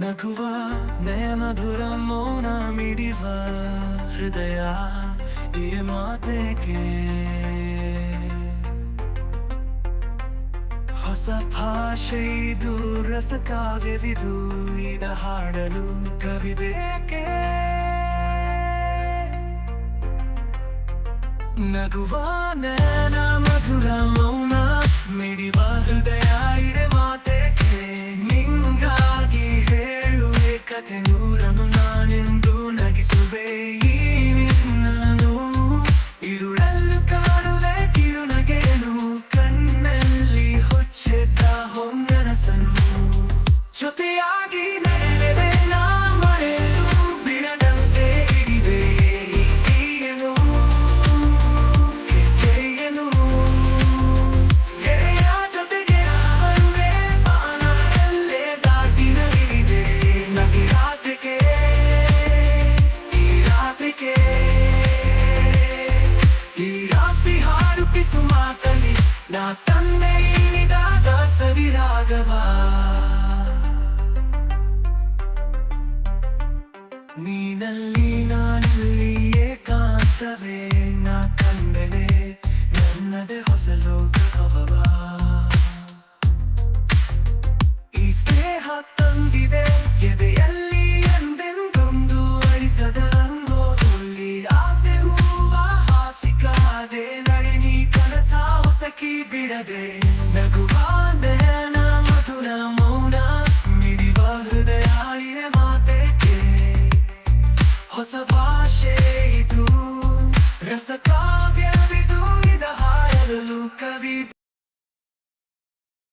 ನಗುವ ನಯನಧುರ ಮೌನ ಮಿಡಿವ ಹೃದಯ ಈ ಮಾತೆಗೆ ಹೊಸ ಭಾಷೆ ಇದು ರಸ ಕಾವ್ಯವಿದು ಇದ ಹಾಡಲು ಕವಿ ಬೇಕೆ ನಗುವ ನಯನ ಮಧುರ ಮೌನ ಮಿಡಿವ ಹೃದಯ ಇದೆ ಮಾತೆಗೆ ನಿಂಗಾಗಿ ಹೇಳುವೆ ಕತೆ ನೂರನ್ನು ನಾನೆಂದು ನಗಿಸುವೆ ಈ ನಿನ್ನನು ಇರುಳಲ್ಲು ಕಾಣುವೆ ಕಿರುನಗೆನು ಕಣ್ಣಲ್ಲಿ ಹೊಚ್ಚೆದ್ದ ಹೊಂಗನಸನು ಜೊತೆಯಾಗಿ ನಡೆವೆ ನಾ ಮರೆಯಲು ಬಿಡದಂತೆ ಹಿಡಿವೆ ಹೀಗೆನು ಗೆಳೆಯನು ಗೆಳೆಯ ಜೊತೆಗೆ ಬರುವೆ ಬಾನ ಎಲ್ಲೇ ದಾಟಿ ನಗಿರಿದೆ ನಗಿರಾತ್ರಿಕೆ ಈ ರಾತ್ರಿಕೆ ಈ ರಾತ್ರಿ ಹಾಡು ಪಿಸು ಮಾತಲಿ ನಾ ತಂದೆ ಇಳಿದಾಗ ಸವಿರಾಗವ ನೀನಲ್ಲಿ ನಾನಲ್ಲಿ ಏಕಾಂತವೇ ನಾ ಕಂಡನೆ ನನ್ನದೇ ಹೊಸ ಲೋಕವ ಈ ಸ್ನೇಹ ತಂದಿದೆ ಎದೆಯಲ್ಲಿ ಎಂದೆಂದೊಂದು ಅಳಿಸದ ರಂಗೋಲಿ ಆಸೆ ಹೂವ ಹಾಸಿಕಾದೆ ನಡೆ ನೀ ಕನಸ ಹೊಸಕಿ ಬಿಡದೆ ನಗುವ ನಯನ ಮಧುರ ಮೌನ ಮಿಡಿವ ಹೃದಯ ಇದೆ ಮಾತೆಗೆ ಹೊಸ ಭಾಷೆ ಇದು ರಸ ಕಾವ್ಯವಿದು ಇದ ಹಾಡಲು ಕವಿ